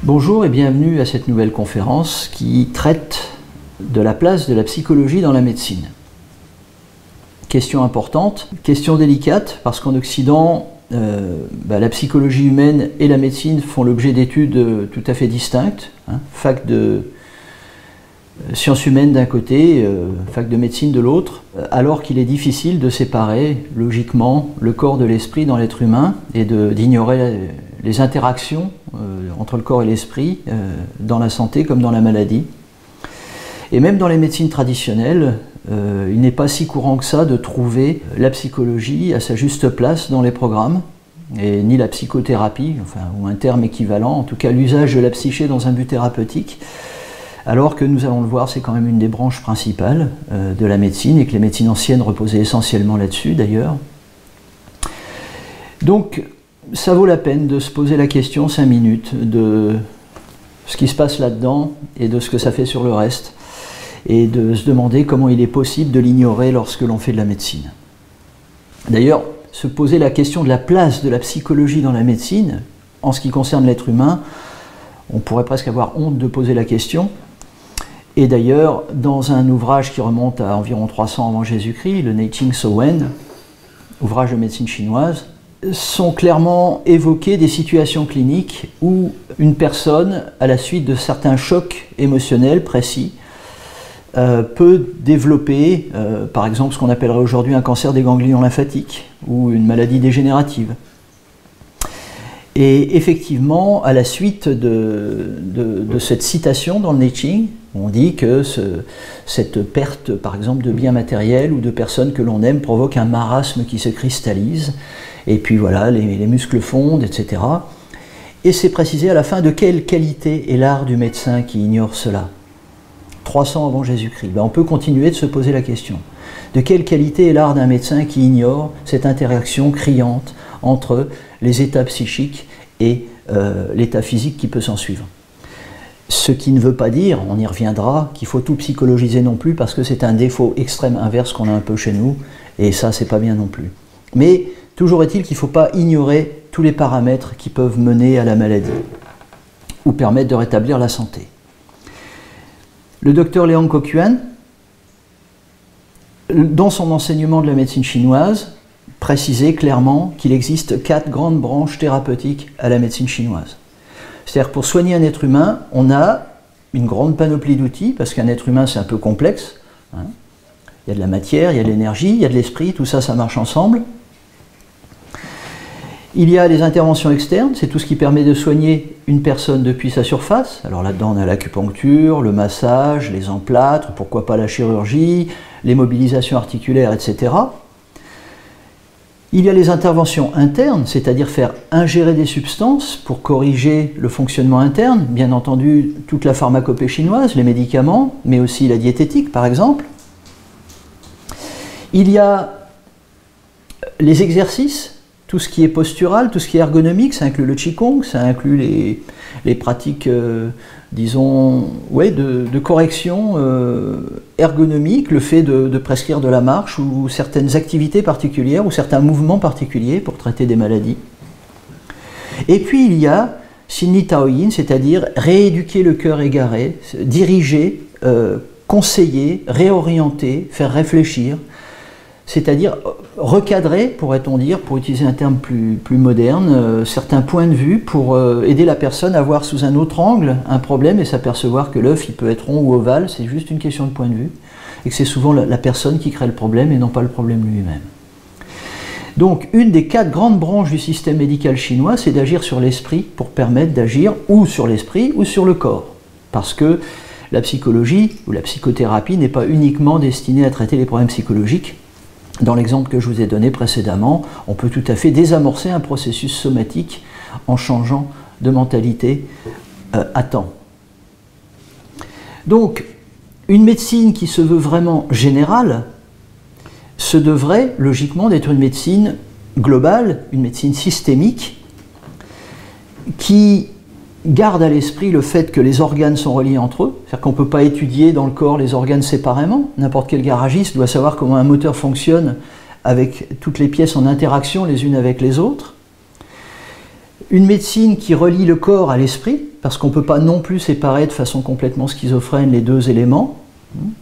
Bonjour et bienvenue à cette nouvelle conférence qui traite de la place de la psychologie dans la médecine. Question importante, question délicate, parce qu'en Occident, la psychologie humaine et la médecine font l'objet d'études tout à fait distinctes. Fac de sciences humaines d'un côté, fac de médecine de l'autre, alors qu'il est difficile de séparer logiquement le corps de l'esprit dans l'être humain et d'ignorer les interactions entre le corps et l'esprit dans la santé comme dans la maladie. Et même dans les médecines traditionnelles, il n'est pas si courant que ça de trouver la psychologie à sa juste place dans les programmes, et ni la psychothérapie, ou un terme équivalent, en tout cas l'usage de la psyché dans un but thérapeutique, alors que nous allons le voir, c'est quand même une des branches principales de la médecine, et que les médecines anciennes reposaient essentiellement là-dessus d'ailleurs. Donc, ça vaut la peine de se poser la question 5 minutes de ce qui se passe là-dedans et de ce que ça fait sur le reste, et de se demander comment il est possible de l'ignorer lorsque l'on fait de la médecine. D'ailleurs, se poser la question de la place de la psychologie dans la médecine, en ce qui concerne l'être humain, on pourrait presque avoir honte de poser la question. Et d'ailleurs, dans un ouvrage qui remonte à environ 300 avant Jésus-Christ, le Neijing So Wen, ouvrage de médecine chinoise, sont clairement évoquées des situations cliniques où une personne, à la suite de certains chocs émotionnels précis, peut développer, par exemple, ce qu'on appellerait aujourd'hui un cancer des ganglions lymphatiques ou une maladie dégénérative. Et effectivement, à la suite de cette citation dans le Neijing, on dit que cette perte, par exemple, de biens matériels ou de personnes que l'on aime provoque un marasme qui se cristallise, et puis voilà, les muscles fondent, etc. Et c'est précisé à la fin de quelle qualité est l'art du médecin qui ignore cela. 300 avant Jésus-Christ. On peut continuer de se poser la question. De quelle qualité est l'art d'un médecin qui ignore cette interaction criante entre les états psychiques et l'état physique qui peut s'en suivre? Ce qui ne veut pas dire, on y reviendra, qu'il faut tout psychologiser non plus, parce que c'est un défaut extrême inverse qu'on a un peu chez nous, et ça, c'est pas bien non plus. Mais toujours est-il qu'il ne faut pas ignorer tous les paramètres qui peuvent mener à la maladie, ou permettre de rétablir la santé. Le docteur Liang Kokuan, dans son enseignement de la médecine chinoise, précisait clairement qu'il existe 4 grandes branches thérapeutiques à la médecine chinoise. C'est-à-dire, pour soigner un être humain, on a une grande panoplie d'outils, parce qu'un être humain c'est un peu complexe. Il y a de la matière, il y a de l'énergie, il y a de l'esprit, tout ça, ça marche ensemble. Il y a les interventions externes, c'est tout ce qui permet de soigner une personne depuis sa surface. Alors là-dedans, on a l'acupuncture, le massage, les emplâtres, pourquoi pas la chirurgie, les mobilisations articulaires, etc. Il y a les interventions internes, c'est-à-dire faire ingérer des substances pour corriger le fonctionnement interne, bien entendu toute la pharmacopée chinoise, les médicaments, mais aussi la diététique par exemple. Il y a les exercices, tout ce qui est postural, tout ce qui est ergonomique, ça inclut le Qigong, ça inclut les pratiques, disons, de correction ergonomique, le fait de prescrire de la marche ou certaines activités particulières ou certains mouvements particuliers pour traiter des maladies. Et puis il y a Xinyi Taoyin, c'est-à-dire rééduquer le cœur égaré, diriger, conseiller, réorienter, faire réfléchir, c'est-à-dire recadrer, pourrait-on dire, pour utiliser un terme plus moderne, certains points de vue pour aider la personne à voir sous un autre angle un problème et s'apercevoir que l'œuf il peut être rond ou ovale, c'est juste une question de point de vue, et que c'est souvent la personne qui crée le problème et non pas le problème lui-même. Donc une des 4 grandes branches du système médical chinois, c'est d'agir sur l'esprit pour permettre d'agir ou sur l'esprit ou sur le corps, parce que la psychologie ou la psychothérapie n'est pas uniquement destinée à traiter les problèmes psychologiques. Dans l'exemple que je vous ai donné précédemment, on peut tout à fait désamorcer un processus somatique en changeant de mentalité à temps. Donc, une médecine qui se veut vraiment générale se devrait logiquement d'être une médecine globale, une médecine systémique, qui garde à l'esprit le fait que les organes sont reliés entre eux, c'est-à-dire qu'on ne peut pas étudier dans le corps les organes séparément. N'importe quel garagiste doit savoir comment un moteur fonctionne avec toutes les pièces en interaction les unes avec les autres. Une médecine qui relie le corps à l'esprit, parce qu'on ne peut pas non plus séparer de façon complètement schizophrène les deux éléments.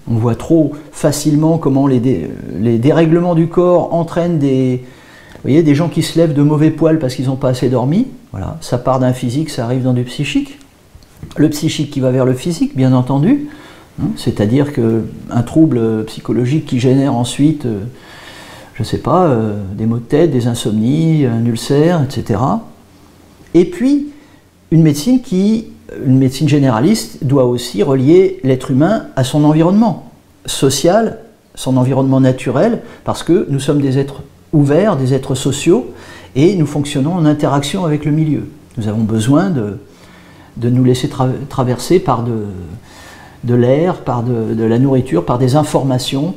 On voit trop facilement comment les dérèglements du corps entraînent des gens qui se lèvent de mauvais poils parce qu'ils n'ont pas assez dormi. Voilà, ça part d'un physique, ça arrive dans du psychique. Le psychique qui va vers le physique, bien entendu, c'est-à-dire qu'un trouble psychologique qui génère ensuite, je ne sais pas, des maux de tête, des insomnies, un ulcère, etc. Et puis, une médecine généraliste doit aussi relier l'être humain à son environnement social, son environnement naturel, parce que nous sommes des êtres ouverts, des êtres sociaux, et nous fonctionnons en interaction avec le milieu. Nous avons besoin de nous laisser traverser par de l'air, par de la nourriture, par des informations,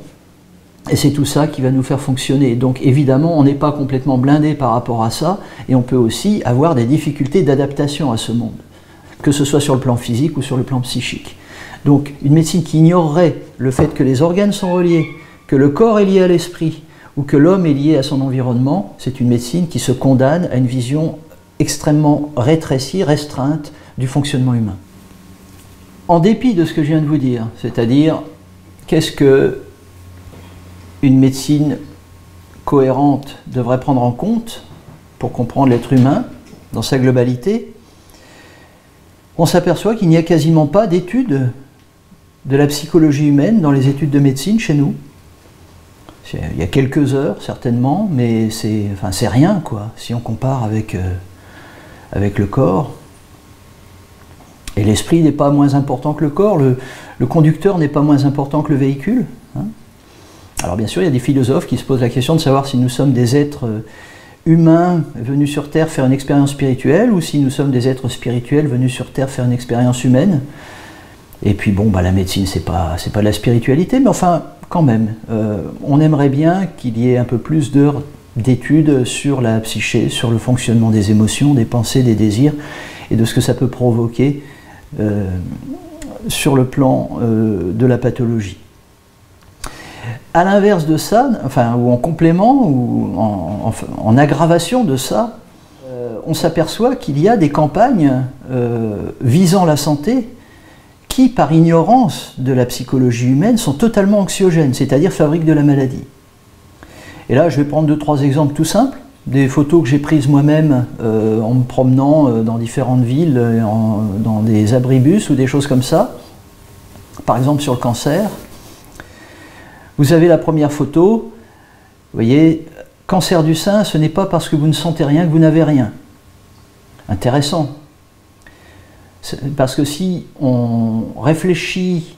et c'est tout ça qui va nous faire fonctionner. Donc évidemment, on n'est pas complètement blindé par rapport à ça, et on peut aussi avoir des difficultés d'adaptation à ce monde, que ce soit sur le plan physique ou sur le plan psychique. Donc une médecine qui ignorerait le fait que les organes sont reliés, que le corps est lié à l'esprit, ou que l'homme est lié à son environnement, c'est une médecine qui se condamne à une vision extrêmement rétrécie, restreinte du fonctionnement humain. En dépit de ce que je viens de vous dire, c'est-à-dire qu'est-ce que une médecine cohérente devrait prendre en compte pour comprendre l'être humain dans sa globalité, on s'aperçoit qu'il n'y a quasiment pas d'études de la psychologie humaine dans les études de médecine chez nous. Il y a quelques heures, certainement, mais c'est rien, quoi, si on compare avec le corps. Et l'esprit n'est pas moins important que le corps, le conducteur n'est pas moins important que le véhicule. Hein. Alors bien sûr, il y a des philosophes qui se posent la question de savoir si nous sommes des êtres humains venus sur Terre faire une expérience spirituelle, ou si nous sommes des êtres spirituels venus sur Terre faire une expérience humaine. Et puis bon, la médecine, c'est pas de la spiritualité, mais enfin, quand même, on aimerait bien qu'il y ait un peu plus d'heures d'études sur la psyché, sur le fonctionnement des émotions, des pensées, des désirs, et de ce que ça peut provoquer sur le plan de la pathologie. À l'inverse de ça, ou en complément, ou en aggravation de ça, on s'aperçoit qu'il y a des campagnes visant la santé qui, par ignorance de la psychologie humaine, sont totalement anxiogènes, c'est-à-dire fabriquent de la maladie. Et là, je vais prendre 2-3 exemples tout simples, des photos que j'ai prises moi-même en me promenant dans différentes villes, dans des abribus ou des choses comme ça. Par exemple, sur le cancer. Vous avez la première photo, vous voyez, cancer du sein, ce n'est pas parce que vous ne sentez rien que vous n'avez rien. Intéressant. Parce que si on réfléchit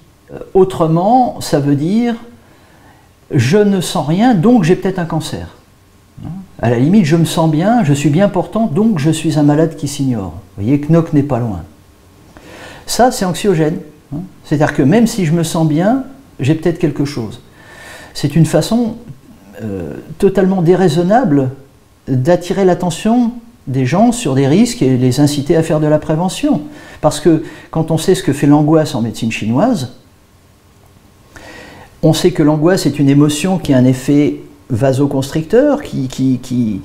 autrement, ça veut dire je ne sens rien, donc j'ai peut-être un cancer. À la limite, je me sens bien, je suis bien portant, donc je suis un malade qui s'ignore. Vous voyez, Knock n'est pas loin. Ça, c'est anxiogène. C'est-à-dire que même si je me sens bien, j'ai peut-être quelque chose. C'est une façon totalement déraisonnable d'attirer l'attention des gens sur des risques et les inciter à faire de la prévention. Parce que quand on sait ce que fait l'angoisse en médecine chinoise, on sait que l'angoisse est une émotion qui a un effet vasoconstricteur, qui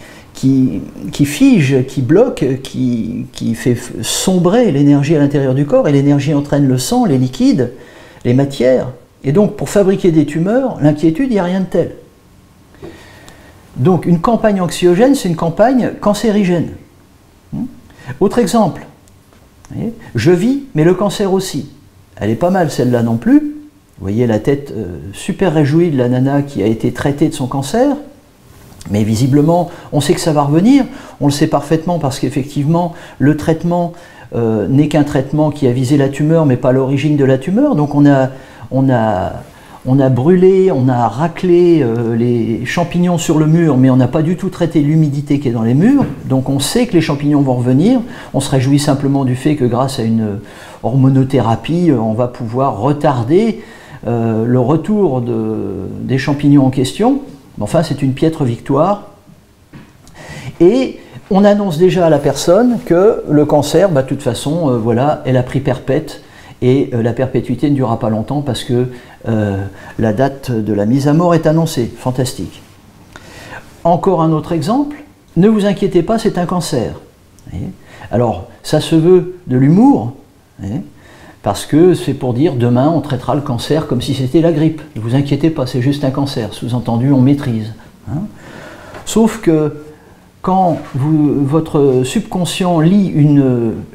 fige, qui bloque, qui fait sombrer l'énergie à l'intérieur du corps, et l'énergie entraîne le sang, les liquides, les matières. Et donc, pour fabriquer des tumeurs, l'inquiétude, il n'y a rien de tel. Donc, une campagne anxiogène, c'est une campagne cancérigène. Autre exemple, je vis, mais le cancer aussi. Elle est pas mal, celle-là non plus. Vous voyez la tête super réjouie de la nana qui a été traitée de son cancer, mais visiblement, on sait que ça va revenir. On le sait parfaitement parce qu'effectivement, le traitement n'est qu'un traitement qui a visé la tumeur, mais pas l'origine de la tumeur. Donc, on a brûlé, on a raclé les champignons sur le mur, mais on n'a pas du tout traité l'humidité qui est dans les murs. Donc on sait que les champignons vont revenir. On se réjouit simplement du fait que grâce à une hormonothérapie, on va pouvoir retarder le retour des champignons en question. Enfin, c'est une piètre victoire. Et on annonce déjà à la personne que le cancer, de toute façon, voilà, elle a pris perpète. Et la perpétuité ne durera pas longtemps parce que la date de la mise à mort est annoncée. Fantastique. Encore un autre exemple. Ne vous inquiétez pas, c'est un cancer. Alors, ça se veut de l'humour, hein, parce que c'est pour dire demain on traitera le cancer comme si c'était la grippe. Ne vous inquiétez pas, c'est juste un cancer. Sous-entendu, on maîtrise. Hein. Sauf que quand votre subconscient lit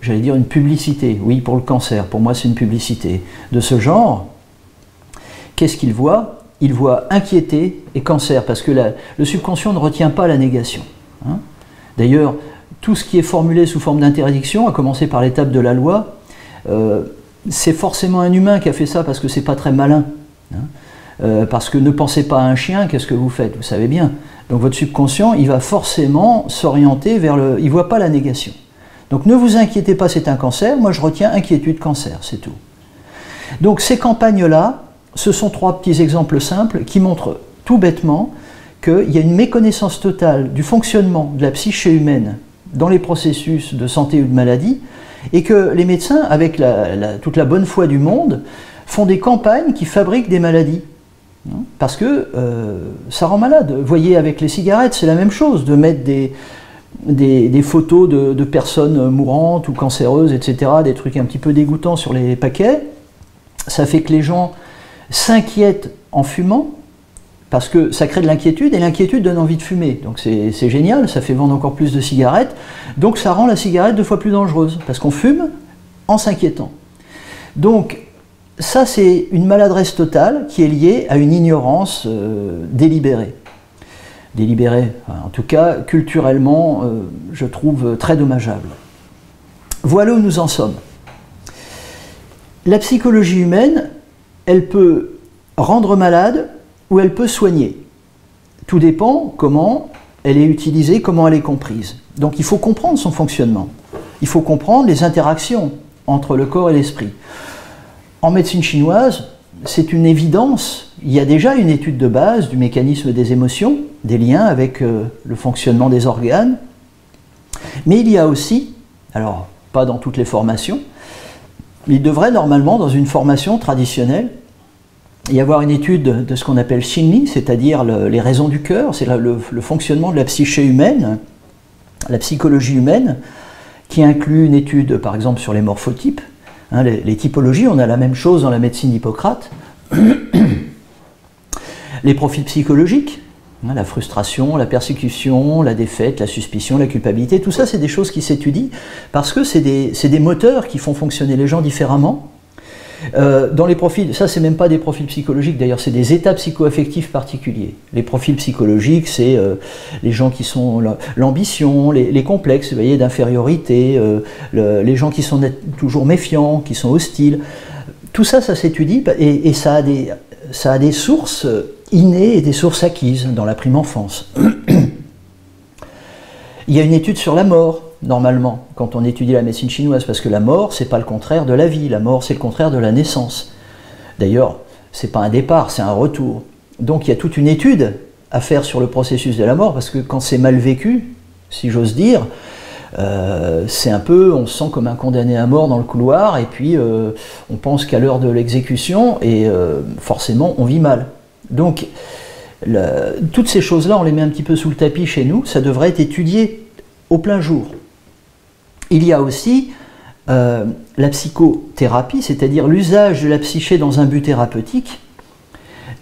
j'allais dire une publicité, oui pour le cancer, pour moi c'est une publicité de ce genre, qu'est-ce qu'il voit? Il voit inquiété et cancer, parce que le subconscient ne retient pas la négation. Hein. D'ailleurs, tout ce qui est formulé sous forme d'interdiction, à commencer par l'étape de la loi, c'est forcément un humain qui a fait ça parce que c'est pas très malin. Hein. Parce que ne pensez pas à un chien, qu'est-ce que vous faites? Vous savez bien. Donc votre subconscient, il va forcément s'orienter vers le... Il ne voit pas la négation. Donc ne vous inquiétez pas, c'est un cancer. Moi, je retiens inquiétude cancer, c'est tout. Donc ces campagnes-là, ce sont 3 petits exemples simples qui montrent tout bêtement qu'il y a une méconnaissance totale du fonctionnement de la psyché humaine dans les processus de santé ou de maladie, et que les médecins, avec toute la bonne foi du monde, font des campagnes qui fabriquent des maladies. Parce que ça rend malade. Vous voyez, avec les cigarettes, c'est la même chose, de mettre des photos de personnes mourantes ou cancéreuses, etc., des trucs un petit peu dégoûtants sur les paquets. Ça fait que les gens s'inquiètent en fumant, parce que ça crée de l'inquiétude, et l'inquiétude donne envie de fumer. Donc c'est génial, ça fait vendre encore plus de cigarettes, donc ça rend la cigarette 2 fois plus dangereuse, parce qu'on fume en s'inquiétant. Donc ça, c'est une maladresse totale qui est liée à une ignorance délibérée. Délibérée, en tout cas, culturellement, je trouve très dommageable. Voilà où nous en sommes. La psychologie humaine, elle peut rendre malade ou elle peut soigner. Tout dépend comment elle est utilisée, comment elle est comprise. Donc il faut comprendre son fonctionnement. Il faut comprendre les interactions entre le corps et l'esprit. En médecine chinoise, c'est une évidence. Il y a déjà une étude de base du mécanisme des émotions, des liens avec le fonctionnement des organes. Mais il y a aussi, alors pas dans toutes les formations, mais il devrait normalement, dans une formation traditionnelle, y avoir une étude de ce qu'on appelle Xinli, c'est-à-dire les raisons du cœur, c'est le fonctionnement de la psyché humaine, la psychologie humaine, qui inclut une étude par exemple sur les morphotypes. Hein, les typologies, on a la même chose dans la médecine d'Hippocrate. Les profils psychologiques, hein, la frustration, la persécution, la défaite, la suspicion, la culpabilité, tout ça c'est des choses qui s'étudient parce que c'est des moteurs qui font fonctionner les gens différemment. Dans les profils, ça c'est même pas des profils psychologiques d'ailleurs, c'est des états psycho-affectifs particuliers. Les profils psychologiques, c'est les gens qui sont l'ambition, les complexes, vous voyez, d'infériorité, les gens qui sont toujours méfiants, qui sont hostiles. Tout ça, ça s'étudie et ça a des sources innées et des sources acquises dans la prime enfance. Il y a une étude sur la mort, normalement, quand on étudie la médecine chinoise, parce que la mort, c'est pas le contraire de la vie, la mort, c'est le contraire de la naissance. D'ailleurs, c'est pas un départ, c'est un retour. Donc il y a toute une étude à faire sur le processus de la mort, parce que quand c'est mal vécu, si j'ose dire, c'est un peu, on se sent comme un condamné à mort dans le couloir, et puis on pense qu'à l'heure de l'exécution, et forcément, on vit mal. Donc, toutes ces choses-là, on les met un petit peu sous le tapis chez nous, ça devrait être étudié au plein jour. Il y a aussi la psychothérapie, c'est-à-dire l'usage de la psyché dans un but thérapeutique,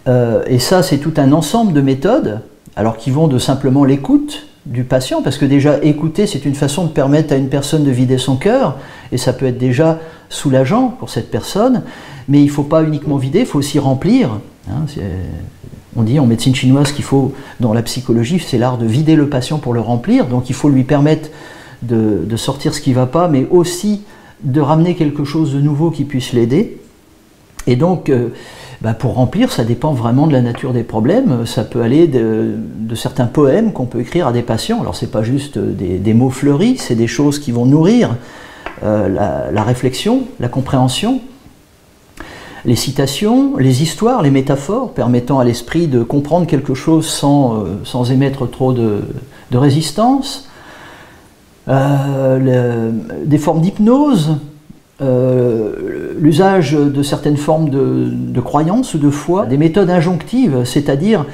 et ça c'est tout un ensemble de méthodes, alors qui vont de simplement l'écoute du patient, parce que déjà écouter c'est une façon de permettre à une personne de vider son cœur, et ça peut être déjà soulageant pour cette personne, mais il ne faut pas uniquement vider, il faut aussi remplir. Hein, on dit en médecine chinoise qu'il faut, dans la psychologie, c'est l'art de vider le patient pour le remplir, donc il faut lui permettre de sortir ce qui ne va pas, mais aussi de ramener quelque chose de nouveau qui puisse l'aider. Et donc, pour remplir, ça dépend vraiment de la nature des problèmes. Ça peut aller de certains poèmes qu'on peut écrire à des patients. Alors, ce n'est pas juste des mots fleuris, c'est des choses qui vont nourrir la réflexion, la compréhension. Les citations, les histoires, les métaphores, permettant à l'esprit de comprendre quelque chose sans émettre trop de résistance. Des formes d'hypnose, l'usage de certaines formes de croyances ou de foi, des méthodes injonctives, c'est-à-dire,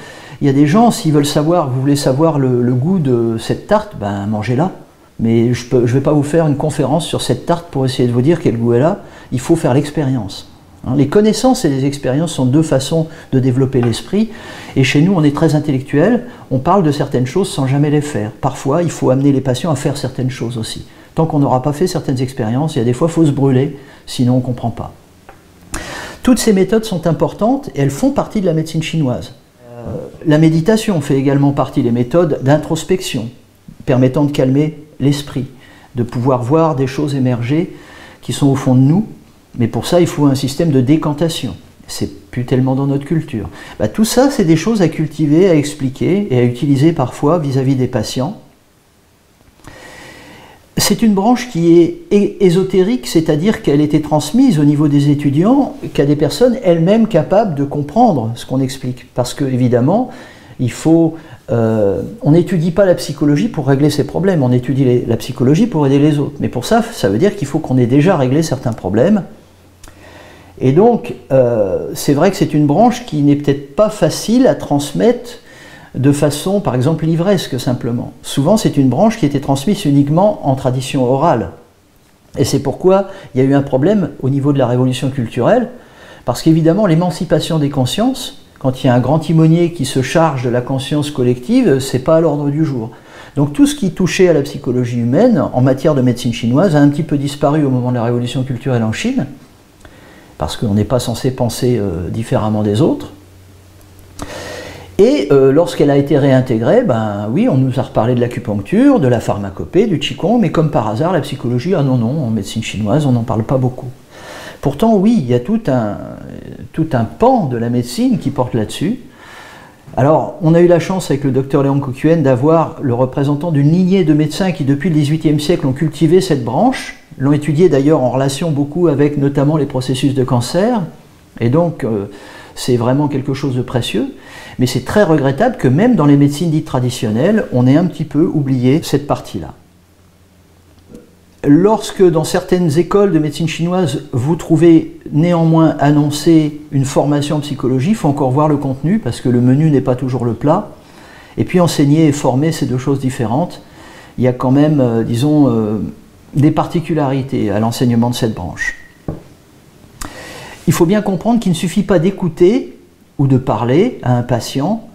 il y a des gens, s'ils veulent savoir, vous voulez savoir le goût de cette tarte, ben mangez-la. mais je ne vais pas vous faire une conférence sur cette tarte pour essayer de vous dire quel goût elle a. Il faut faire l'expérience. Les connaissances et les expériences sont deux façons de développer l'esprit. Et chez nous, on est très intellectuel. On parle de certaines choses sans jamais les faire. Parfois, il faut amener les patients à faire certaines choses aussi. Tant qu'on n'aura pas fait certaines expériences, il y a des fois, il faut se brûler, sinon on ne comprend pas. Toutes ces méthodes sont importantes et elles font partie de la médecine chinoise. La méditation fait également partie des méthodes d'introspection, permettant de calmer l'esprit, de pouvoir voir des choses émerger qui sont au fond de nous. Mais pour ça, il faut un système de décantation. C'est plus tellement dans notre culture. Tout ça, c'est des choses à cultiver, à expliquer et à utiliser parfois vis-à-vis des patients. C'est une branche qui est ésotérique, c'est-à-dire qu'elle était transmise au niveau des étudiants qu'à des personnes elles-mêmes capables de comprendre ce qu'on explique. Parce que, évidemment, on n'étudie pas la psychologie pour régler ses problèmes, on étudie la psychologie pour aider les autres. Mais pour ça, ça veut dire qu'il faut qu'on ait déjà réglé certains problèmes. Et donc, c'est vrai que c'est une branche qui n'est peut-être pas facile à transmettre de façon, par exemple, livresque simplement. Souvent, c'est une branche qui était transmise uniquement en tradition orale. Et c'est pourquoi il y a eu un problème au niveau de la révolution culturelle, parce qu'évidemment, l'émancipation des consciences, quand il y a un grand timonier qui se charge de la conscience collective, c'est pas à l'ordre du jour. Donc tout ce qui touchait à la psychologie humaine, en matière de médecine chinoise, a un petit peu disparu au moment de la révolution culturelle en Chine, parce qu'on n'est pas censé penser différemment des autres. Et lorsqu'elle a été réintégrée, oui, on nous a reparlé de l'acupuncture, de la pharmacopée, du qigong, mais comme par hasard, la psychologie, ah non, en médecine chinoise, on n'en parle pas beaucoup. Pourtant, oui, il y a tout un pan de la médecine qui porte là-dessus. Alors, on a eu la chance avec le docteur Léon Kokuen d'avoir le représentant d'une lignée de médecins qui, depuis le XVIIIe siècle, ont cultivé cette branche, l'ont étudiée d'ailleurs en relation beaucoup avec notamment les processus de cancer, et donc c'est vraiment quelque chose de précieux. Mais c'est très regrettable que même dans les médecines dites traditionnelles, on ait un petit peu oublié cette partie-là. Lorsque dans certaines écoles de médecine chinoise, vous trouvez néanmoins annoncé une formation en psychologie, il faut encore voir le contenu, parce que le menu n'est pas toujours le plat. Et puis enseigner et former, c'est deux choses différentes. Il y a quand même, disons, des particularités à l'enseignement de cette branche. Il faut bien comprendre qu'il ne suffit pas d'écouter ou de parler à un patient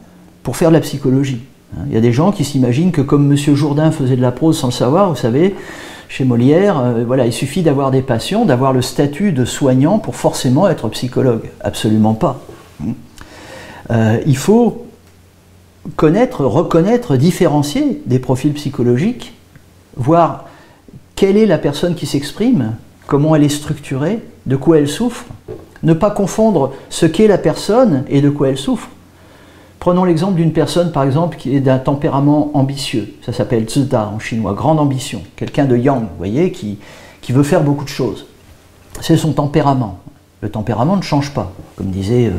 pour faire de la psychologie. Il y a des gens qui s'imaginent que comme M. Jourdain faisait de la prose sans le savoir, vous savez, chez Molière, voilà, il suffit d'avoir des patients, d'avoir le statut de soignant pour forcément être psychologue. Absolument pas. Il faut connaître, reconnaître, différencier des profils psychologiques, voir quelle est la personne qui s'exprime, comment elle est structurée, de quoi elle souffre. Ne pas confondre ce qu'est la personne et de quoi elle souffre. Prenons l'exemple d'une personne, par exemple, qui est d'un tempérament ambitieux. Ça s'appelle zida en chinois, grande ambition. Quelqu'un de yang, vous voyez, qui veut faire beaucoup de choses. C'est son tempérament. Le tempérament ne change pas. Comme disait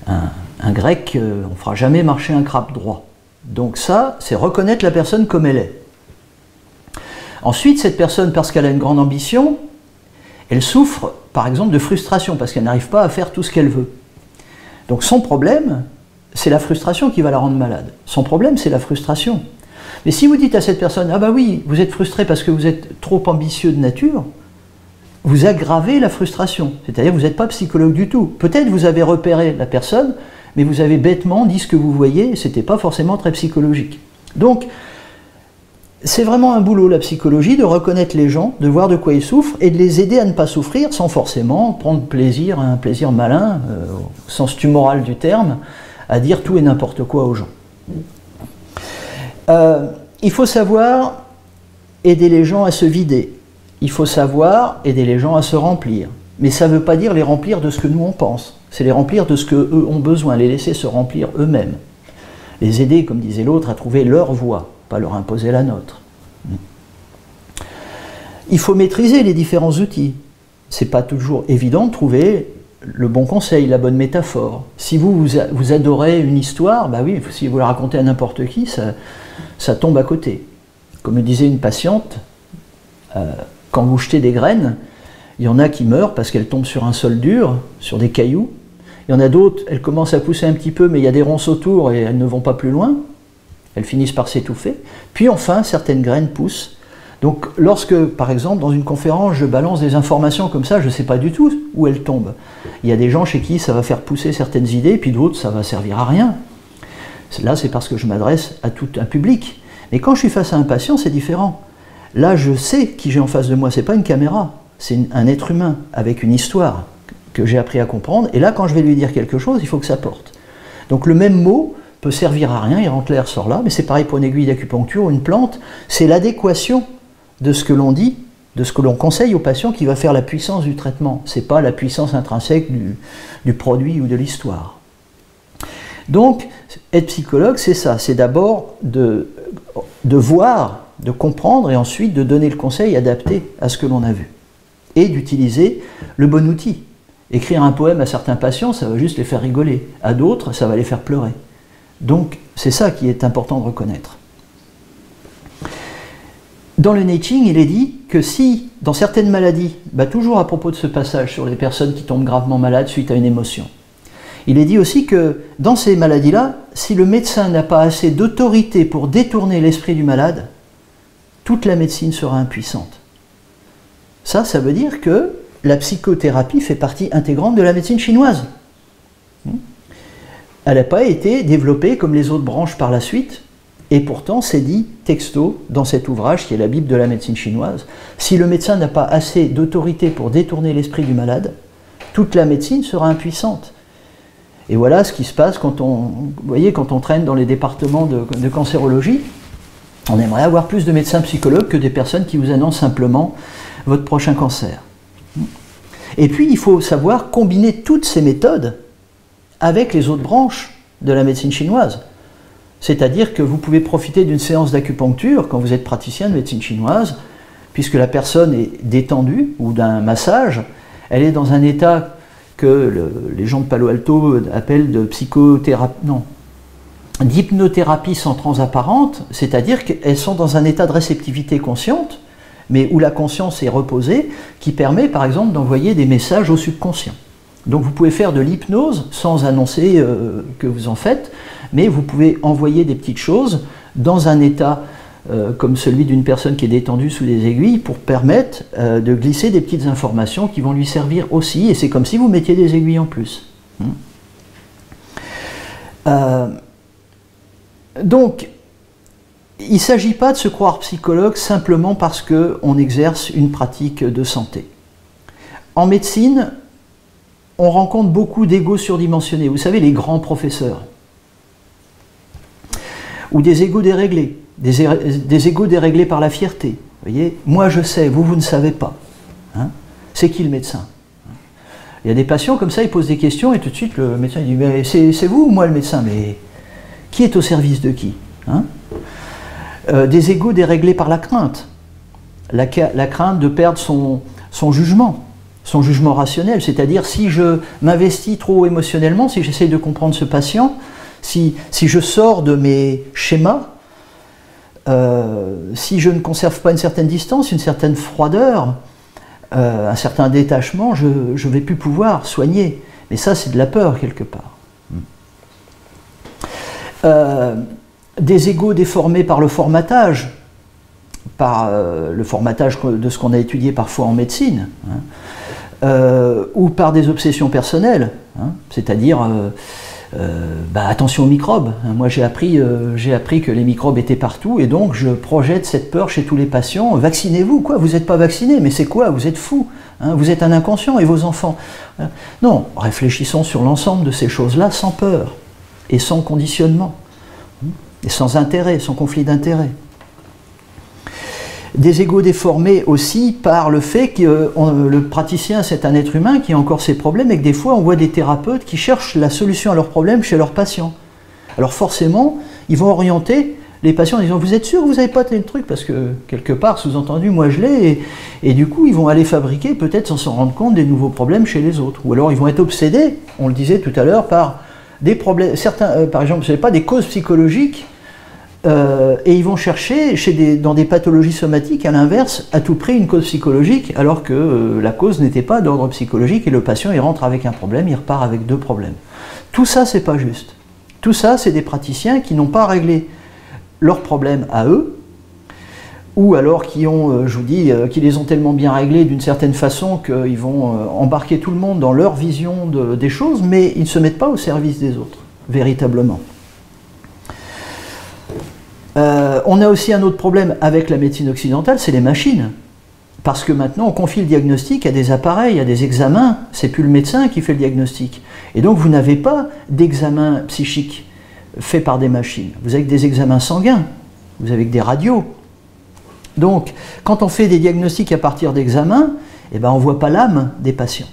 un grec, on ne fera jamais marcher un crabe droit. Donc ça, c'est reconnaître la personne comme elle est. Ensuite, cette personne, parce qu'elle a une grande ambition, elle souffre, par exemple, de frustration, parce qu'elle n'arrive pas à faire tout ce qu'elle veut. Donc son problème, c'est la frustration qui va la rendre malade. Son problème, c'est la frustration. Mais si vous dites à cette personne, ah bah oui, vous êtes frustré parce que vous êtes trop ambitieux de nature, vous aggravez la frustration. C'est-à-dire que vous n'êtes pas psychologue du tout. Peut-être vous avez repéré la personne, mais vous avez bêtement dit ce que vous voyez, et ce n'était pas forcément très psychologique. Donc, c'est vraiment un boulot, la psychologie, de reconnaître les gens, de voir de quoi ils souffrent et de les aider à ne pas souffrir sans forcément prendre plaisir, un plaisir malin, au sens tumoral du terme, à dire tout et n'importe quoi aux gens. Il faut savoir aider les gens à se vider. Il faut savoir aider les gens à se remplir. Mais ça ne veut pas dire les remplir de ce que nous on pense. C'est les remplir de ce qu'eux ont besoin, les laisser se remplir eux-mêmes. Les aider, comme disait l'autre, à trouver leur voie, pas leur imposer la nôtre. Il faut maîtriser les différents outils. C'est pas toujours évident de trouver le bon conseil, la bonne métaphore. Si vous adorez une histoire, bah oui, si vous la racontez à n'importe qui, ça tombe à côté. Comme me disait une patiente, quand vous jetez des graines, il y en a qui meurent parce qu'elles tombent sur un sol dur, sur des cailloux. Il y en a d'autres, elles commencent à pousser un petit peu, mais il y a des ronces autour et elles ne vont pas plus loin. Elles finissent par s'étouffer. Puis enfin, certaines graines poussent Donc lorsque, par exemple, dans une conférence, je balance des informations comme ça, je ne sais pas du tout où elles tombent. Il y a des gens chez qui ça va faire pousser certaines idées, puis d'autres, ça va servir à rien. Là, c'est parce que je m'adresse à tout un public. Mais quand je suis face à un patient, c'est différent. Là, je sais qui j'ai en face de moi. Ce n'est pas une caméra, c'est un être humain avec une histoire que j'ai appris à comprendre. Et là, quand je vais lui dire quelque chose, il faut que ça porte. Donc le même mot peut servir à rien, il rentre l'air, sort là, mais c'est pareil pour une aiguille d'acupuncture ou une plante. C'est l'adéquation de ce que l'on dit, de ce que l'on conseille au patient qui va faire la puissance du traitement. Ce n'est pas la puissance intrinsèque du produit ou de l'histoire. Donc, être psychologue, c'est ça. C'est d'abord de voir, de comprendre et ensuite de donner le conseil adapté à ce que l'on a vu. Et d'utiliser le bon outil. Écrire un poème à certains patients, ça va juste les faire rigoler. À d'autres, ça va les faire pleurer. Donc, c'est ça qui est important de reconnaître. Dans le Neijing, il est dit que si, dans certaines maladies, toujours à propos de ce passage sur les personnes qui tombent gravement malades suite à une émotion, il est dit aussi que dans ces maladies-là, si le médecin n'a pas assez d'autorité pour détourner l'esprit du malade, toute la médecine sera impuissante. Ça veut dire que la psychothérapie fait partie intégrante de la médecine chinoise. Elle n'a pas été développée comme les autres branches par la suite, et pourtant c'est dit texto dans cet ouvrage qui est la Bible de la médecine chinoise. Si le médecin n'a pas assez d'autorité pour détourner l'esprit du malade, toute la médecine sera impuissante. Et voilà ce qui se passe quand vous voyez, quand on traîne dans les départements de cancérologie. On aimerait avoir plus de médecins psychologues que des personnes qui vous annoncent simplement votre prochain cancer. Et puis il faut savoir combiner toutes ces méthodes avec les autres branches de la médecine chinoise. C'est-à-dire que vous pouvez profiter d'une séance d'acupuncture quand vous êtes praticien de médecine chinoise, puisque la personne est détendue, ou d'un massage, elle est dans un état que les gens de Palo Alto appellent de psychothérapie, non, d'hypnothérapie sans transe apparente, c'est-à-dire qu'elles sont dans un état de réceptivité consciente, mais où la conscience est reposée, qui permet par exemple d'envoyer des messages au subconscient. Donc vous pouvez faire de l'hypnose sans annoncer que vous en faites, mais vous pouvez envoyer des petites choses dans un état comme celui d'une personne qui est détendue sous des aiguilles pour permettre de glisser des petites informations qui vont lui servir aussi, et c'est comme si vous mettiez des aiguilles en plus. Donc, il ne s'agit pas de se croire psychologue simplement parce qu'on exerce une pratique de santé. En médecine, on rencontre beaucoup d'égos surdimensionnés. Vous savez, les grands professeurs. Ou des égos déréglés. Des égos déréglés par la fierté. Vous voyez, moi je sais, vous ne savez pas. Hein? C'est qui le médecin? Il y a des patients comme ça, ils posent des questions et tout de suite le médecin dit mais c'est vous ou moi le médecin? Mais qui est au service de qui? Hein? Des égos déréglés par la crainte. La crainte de perdre son jugement rationnel, c'est-à-dire si je m'investis trop émotionnellement, si j'essaye de comprendre ce patient, si je sors de mes schémas, si je ne conserve pas une certaine distance, une certaine froideur, un certain détachement, je ne vais plus pouvoir soigner. Mais ça, c'est de la peur quelque part. Des égos déformés par le formatage de ce qu'on a étudié parfois en médecine, hein, ou par des obsessions personnelles, hein, c'est-à-dire attention aux microbes. Moi j'ai appris que les microbes étaient partout et donc je projette cette peur chez tous les patients. Vaccinez-vous, quoi, vous n'êtes pas vacciné, mais c'est quoi, vous êtes fou, hein, vous êtes un inconscient et vos enfants. Non, réfléchissons sur l'ensemble de ces choses-là sans peur et sans conditionnement, et sans intérêt, sans conflit d'intérêt. Des égos déformés aussi par le fait que le praticien c'est un être humain qui a encore ses problèmes et que des fois on voit des thérapeutes qui cherchent la solution à leurs problèmes chez leurs patients. Alors forcément, ils vont orienter les patients en disant vous êtes sûr que vous n'avez pas tel truc, parce que quelque part, sous-entendu, moi je l'ai, et du coup ils vont aller fabriquer peut-être sans s'en rendre compte des nouveaux problèmes chez les autres. Ou alors ils vont être obsédés, on le disait tout à l'heure, par des problèmes, certains, par exemple, je ne sais pas, des causes psychologiques. Et ils vont chercher dans des pathologies somatiques, à l'inverse, à tout prix une cause psychologique, alors que la cause n'était pas d'ordre psychologique et le patient il rentre avec un problème, il repart avec deux problèmes. Tout ça, c'est pas juste. Tout ça, c'est des praticiens qui n'ont pas réglé leurs problèmes à eux, ou alors qui ont, je vous dis, qui les ont tellement bien réglés d'une certaine façon qu'ils vont embarquer tout le monde dans leur vision des choses, mais ils ne se mettent pas au service des autres, véritablement. On a aussi un autre problème avec la médecine occidentale, c'est les machines. Parce que maintenant, on confie le diagnostic à des appareils, à des examens. C'est plus le médecin qui fait le diagnostic. Et donc, vous n'avez pas d'examen psychique fait par des machines. Vous avez que des examens sanguins. Vous avez que des radios. Donc, quand on fait des diagnostics à partir d'examens, eh ben, on ne voit pas l'âme des patients.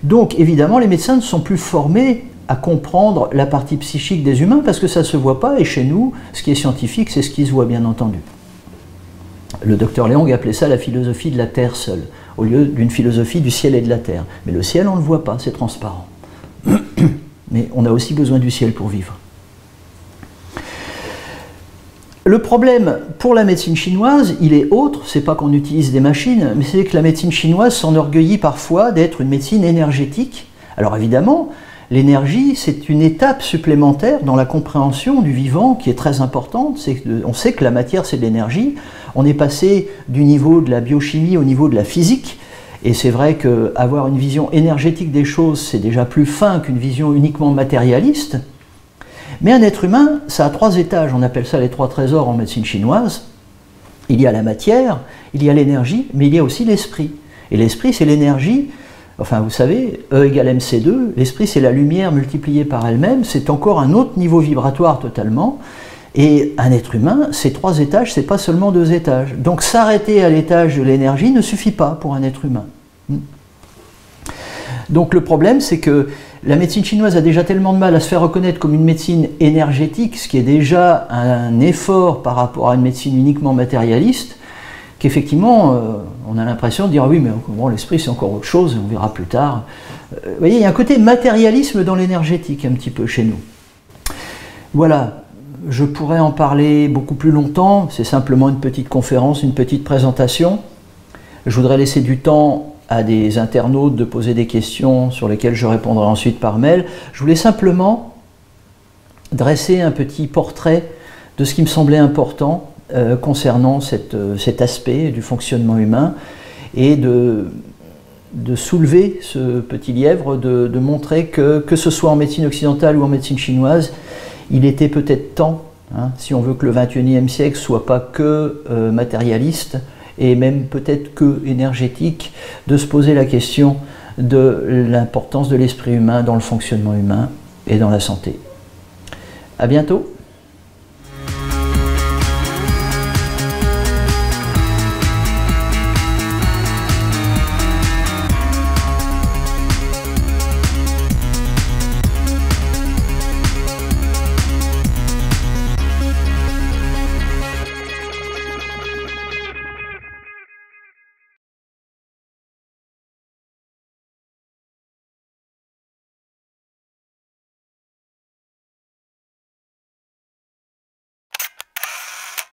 Donc, évidemment, les médecins ne sont plus formés à comprendre la partie psychique des humains parce que ça ne se voit pas. Et chez nous, ce qui est scientifique, c'est ce qui se voit, bien entendu. Le docteur Leong appelait ça la philosophie de la terre seule, au lieu d'une philosophie du ciel et de la terre. Mais le ciel, on ne le voit pas, c'est transparent. Mais on a aussi besoin du ciel pour vivre. Le problème pour la médecine chinoise, il est autre, c'est pas qu'on utilise des machines, mais c'est que la médecine chinoise s'enorgueillit parfois d'être une médecine énergétique. Alors évidemment, l'énergie, c'est une étape supplémentaire dans la compréhension du vivant qui est très importante. On sait que la matière, c'est de l'énergie. On est passé du niveau de la biochimie au niveau de la physique. Et c'est vrai qu'avoir une vision énergétique des choses, c'est déjà plus fin qu'une vision uniquement matérialiste. Mais un être humain, ça a 3 étages. On appelle ça les 3 trésors en médecine chinoise. Il y a la matière, il y a l'énergie, mais il y a aussi l'esprit. Et l'esprit, c'est l'énergie. Enfin, vous savez, E égale mc2, l'esprit c'est la lumière multipliée par elle-même, c'est encore un autre niveau vibratoire totalement. Et un être humain, ces 3 étages, c'est pas seulement 2 étages. Donc s'arrêter à l'étage de l'énergie ne suffit pas pour un être humain. Donc le problème, c'est que la médecine chinoise a déjà tellement de mal à se faire reconnaître comme une médecine énergétique, ce qui est déjà un effort par rapport à une médecine uniquement matérialiste, qu'effectivement, on a l'impression de dire « ah oui, mais bon, l'esprit c'est encore autre chose, on verra plus tard ». Vous voyez, il y a un côté matérialisme dans l'énergétique un petit peu chez nous. Voilà, je pourrais en parler beaucoup plus longtemps, c'est simplement une petite conférence, une petite présentation. Je voudrais laisser du temps à des internautes de poser des questions sur lesquelles je répondrai ensuite par mail. Je voulais simplement dresser un petit portrait de ce qui me semblait important concernant cet aspect du fonctionnement humain et de soulever ce petit lièvre, de montrer que ce soit en médecine occidentale ou en médecine chinoise, il était peut-être temps, hein, si on veut que le XXIe siècle ne soit pas que matérialiste et même peut-être que énergétique, de se poser la question de l'importance de l'esprit humain dans le fonctionnement humain et dans la santé. À bientôt.